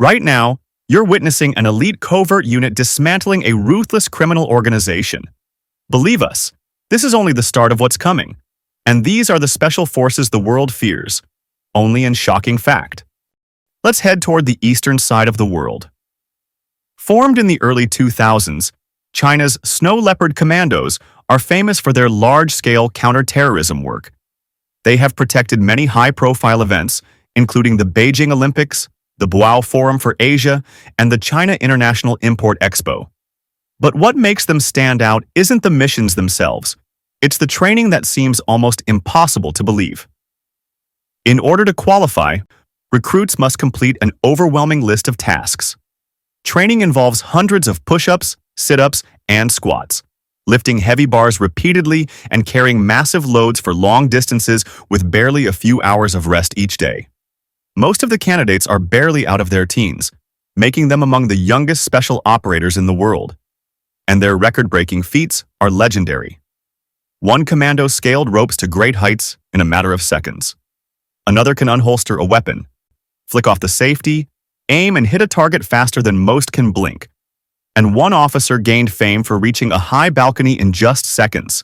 Right now, you're witnessing an elite covert unit dismantling a ruthless criminal organization. Believe us, this is only the start of what's coming. And these are the special forces the world fears, only in shocking fact. Let's head toward the eastern side of the world. Formed in the early 2000s, China's Snow Leopard Commandos are famous for their large-scale counter-terrorism work. They have protected many high-profile events, including the Beijing Olympics, the Boao Forum for Asia, and the China International Import Expo. But what makes them stand out isn't the missions themselves. It's the training that seems almost impossible to believe. In order to qualify, recruits must complete an overwhelming list of tasks. Training involves hundreds of push-ups, sit-ups, and squats, lifting heavy bars repeatedly and carrying massive loads for long distances with barely a few hours of rest each day. Most of the candidates are barely out of their teens, making them among the youngest special operators in the world. And their record-breaking feats are legendary. One commando scaled ropes to great heights in a matter of seconds. Another can unholster a weapon, flick off the safety, aim and hit a target faster than most can blink. And one officer gained fame for reaching a high balcony in just seconds.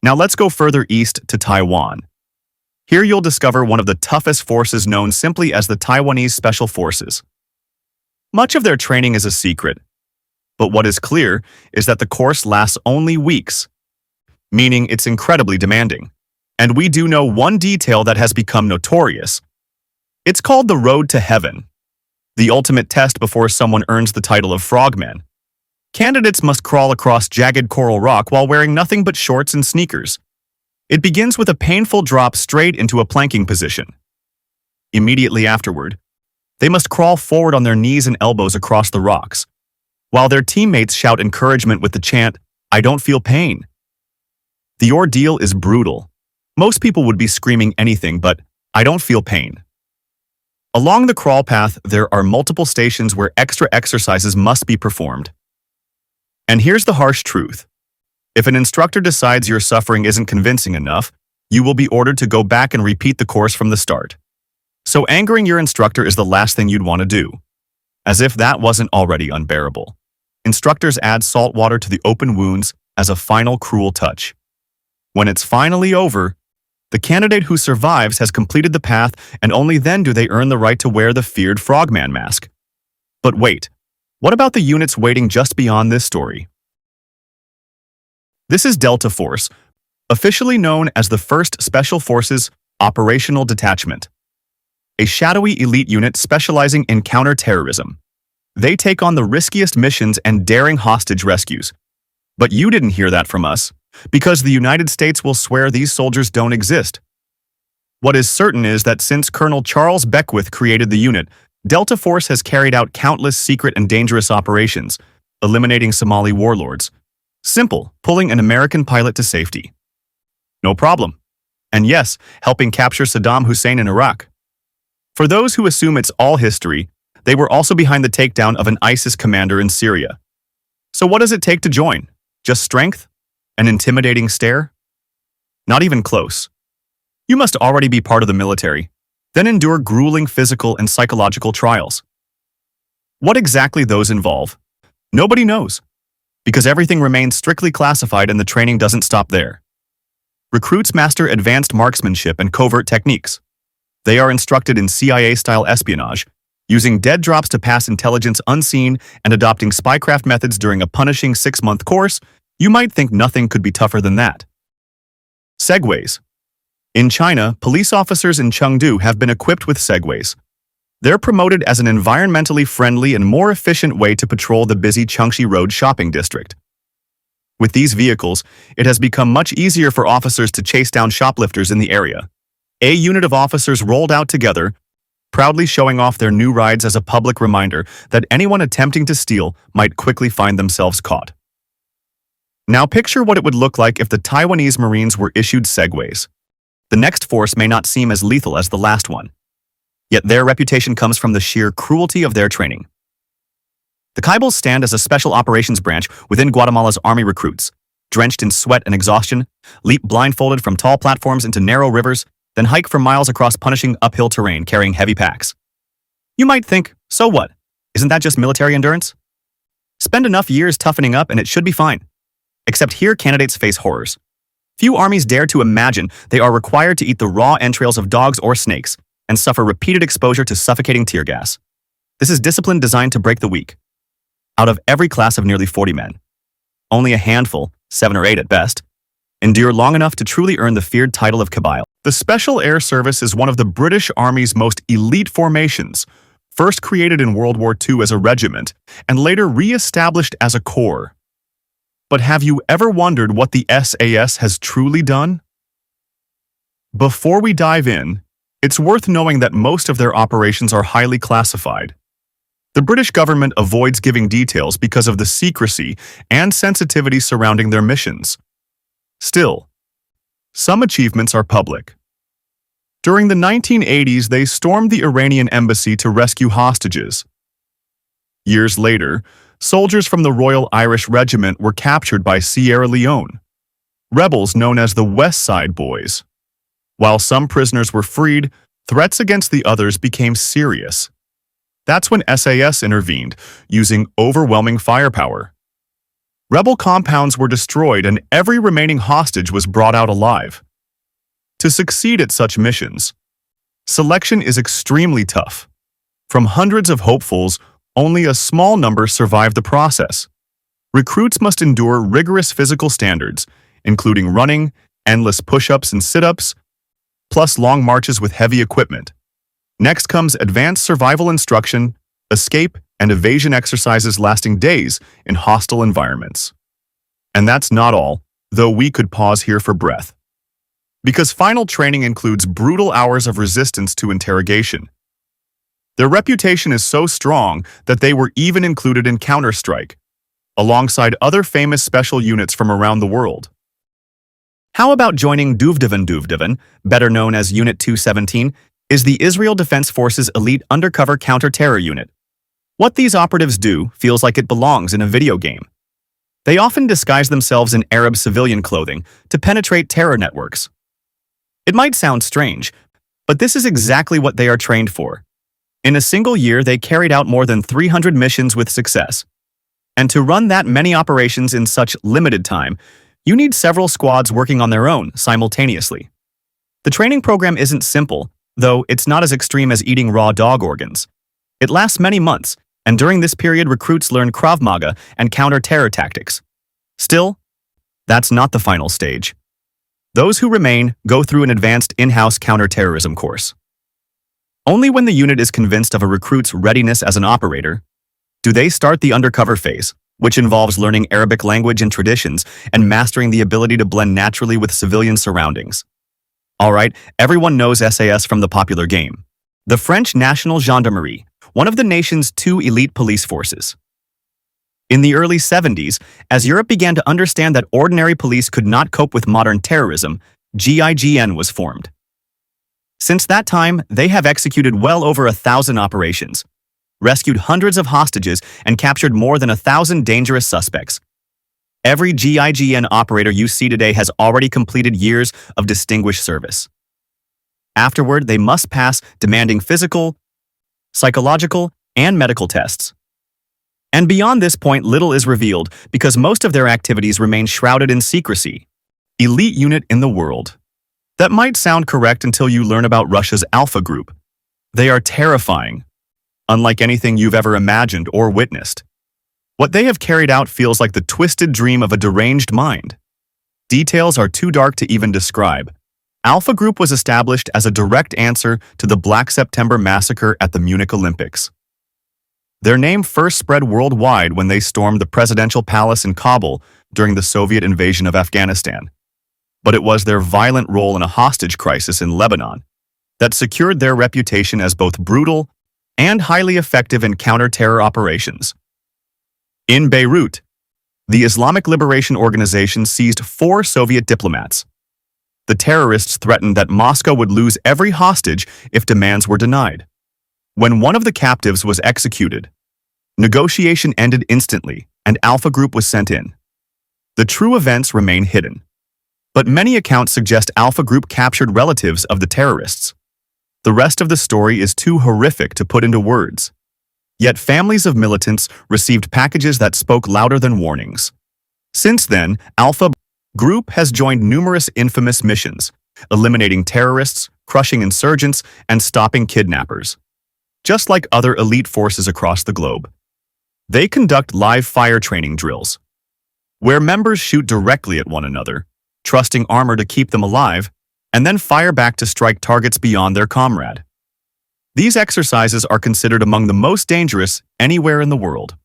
Now let's go further east to Taiwan. Here you'll discover one of the toughest forces known simply as the Taiwanese Special Forces. Much of their training is a secret, but what is clear is that the course lasts only weeks, meaning it's incredibly demanding. And we do know one detail that has become notorious. It's called the Road to Heaven, the ultimate test before someone earns the title of Frogman. Candidates must crawl across jagged coral rock while wearing nothing but shorts and sneakers. It begins with a painful drop straight into a planking position. Immediately afterward, they must crawl forward on their knees and elbows across the rocks, while their teammates shout encouragement with the chant, "I don't feel pain." The ordeal is brutal. Most people would be screaming anything but, "I don't feel pain." Along the crawl path, there are multiple stations where extra exercises must be performed. And here's the harsh truth. If an instructor decides your suffering isn't convincing enough, you will be ordered to go back and repeat the course from the start. So angering your instructor is the last thing you'd want to do. As if that wasn't already unbearable. Instructors add salt water to the open wounds as a final cruel touch. When it's finally over, the candidate who survives has completed the path, and only then do they earn the right to wear the feared Frogman mask. But wait, what about the units waiting just beyond this story? This is Delta Force, officially known as the 1st Special Forces Operational Detachment, a shadowy elite unit specializing in counter-terrorism. They take on the riskiest missions and daring hostage rescues. But you didn't hear that from us, because the United States will swear these soldiers don't exist. What is certain is that since Colonel Charles Beckwith created the unit, Delta Force has carried out countless secret and dangerous operations, eliminating Somali warlords. Simple, pulling an American pilot to safety. No problem. And yes, helping capture Saddam Hussein in Iraq. For those who assume it's all history, they were also behind the takedown of an ISIS commander in Syria. So what does it take to join? Just strength? An intimidating stare? Not even close. You must already be part of the military, then endure grueling physical and psychological trials. What exactly those involve? Nobody knows, because everything remains strictly classified and the training doesn't stop there. Recruits master advanced marksmanship and covert techniques. They are instructed in CIA-style espionage, using dead drops to pass intelligence unseen and adopting spycraft methods during a punishing 6-month course. You might think nothing could be tougher than that. Segways. In China, police officers in Chengdu have been equipped with segways. They're promoted as an environmentally friendly and more efficient way to patrol the busy Chengxi Road shopping district. With these vehicles, it has become much easier for officers to chase down shoplifters in the area. A unit of officers rolled out together, proudly showing off their new rides as a public reminder that anyone attempting to steal might quickly find themselves caught. Now picture what it would look like if the Taiwanese Marines were issued segways. The next force may not seem as lethal as the last one, yet their reputation comes from the sheer cruelty of their training. The Kaibals stand as a special operations branch within Guatemala's army recruits, drenched in sweat and exhaustion, leap blindfolded from tall platforms into narrow rivers, then hike for miles across punishing uphill terrain carrying heavy packs. You might think, so what? Isn't that just military endurance? Spend enough years toughening up and it should be fine. Except here candidates face horrors. Few armies dare to imagine they are required to eat the raw entrails of dogs or snakes and suffer repeated exposure to suffocating tear gas. This is discipline designed to break the weak. Out of every class of nearly 40 men, only a handful, 7 or 8 at best, endure long enough to truly earn the feared title of Kabyle. The Special Air Service is one of the British Army's most elite formations, first created in World War II as a regiment and later re-established as a corps. But have you ever wondered what the SAS has truly done? Before we dive in, it's worth knowing that most of their operations are highly classified. The British government avoids giving details because of the secrecy and sensitivity surrounding their missions. Still, some achievements are public. During the 1980s, they stormed the Iranian embassy to rescue hostages. Years later, soldiers from the Royal Irish Regiment were captured by Sierra Leone, rebels known as the West Side Boys. While some prisoners were freed, threats against the others became serious. That's when SAS intervened, using overwhelming firepower. Rebel compounds were destroyed and every remaining hostage was brought out alive. To succeed at such missions, selection is extremely tough. From hundreds of hopefuls, only a small number survive the process. Recruits must endure rigorous physical standards, including running, endless push-ups and sit-ups, plus long marches with heavy equipment. Next comes advanced survival instruction, escape, and evasion exercises lasting days in hostile environments. And that's not all, though we could pause here for breath. Because final training includes brutal hours of resistance to interrogation. Their reputation is so strong that they were even included in Counter-Strike, alongside other famous special units from around the world. How about joining Duvdevan? Duvdevan, better known as Unit 217, is the Israel Defense Forces elite undercover counter-terror unit. What these operatives do feels like it belongs in a video game. They often disguise themselves in Arab civilian clothing to penetrate terror networks. It might sound strange, but this is exactly what they are trained for. In a single year, they carried out more than 300 missions with success. And to run that many operations in such limited time, you need several squads working on their own simultaneously. The training program isn't simple, though it's not as extreme as eating raw dog organs. It lasts many months, and during this period recruits learn Krav Maga and counter-terror tactics. Still, that's not the final stage. Those who remain go through an advanced in-house counter-terrorism course. Only when the unit is convinced of a recruit's readiness as an operator do they start the undercover phase, which involves learning Arabic language and traditions and mastering the ability to blend naturally with civilian surroundings. Alright, everyone knows SAS from the popular game. The French National Gendarmerie, one of the nation's 2 elite police forces. In the early 70s, as Europe began to understand that ordinary police could not cope with modern terrorism, GIGN was formed. Since that time, they have executed well over 1,000 operations, rescued hundreds of hostages, and captured more than 1,000 dangerous suspects. Every GIGN operator you see today has already completed years of distinguished service. Afterward, they must pass demanding physical, psychological, and medical tests. And beyond this point, little is revealed because most of their activities remain shrouded in secrecy. Elite unit in the world. That might sound correct until you learn about Russia's Alpha Group. They are terrifying, unlike anything you've ever imagined or witnessed. What they have carried out feels like the twisted dream of a deranged mind. Details are too dark to even describe. Alpha Group was established as a direct answer to the Black September massacre at the Munich Olympics. Their name first spread worldwide when they stormed the presidential palace in Kabul during the Soviet invasion of Afghanistan. But it was their violent role in a hostage crisis in Lebanon that secured their reputation as both brutal and highly effective in counter-terror operations. In Beirut, the Islamic Liberation Organization seized 4 Soviet diplomats. The terrorists threatened that Moscow would lose every hostage if demands were denied. When one of the captives was executed, negotiation ended instantly and Alpha Group was sent in. The true events remain hidden, but many accounts suggest Alpha Group captured relatives of the terrorists. The rest of the story is too horrific to put into words. Yet families of militants received packages that spoke louder than warnings. Since then, Alpha Group has joined numerous infamous missions, eliminating terrorists, crushing insurgents, and stopping kidnappers. Just like other elite forces across the globe, they conduct live fire training drills, where members shoot directly at one another, trusting armor to keep them alive, and then fire back to strike targets beyond their comrade. These exercises are considered among the most dangerous anywhere in the world.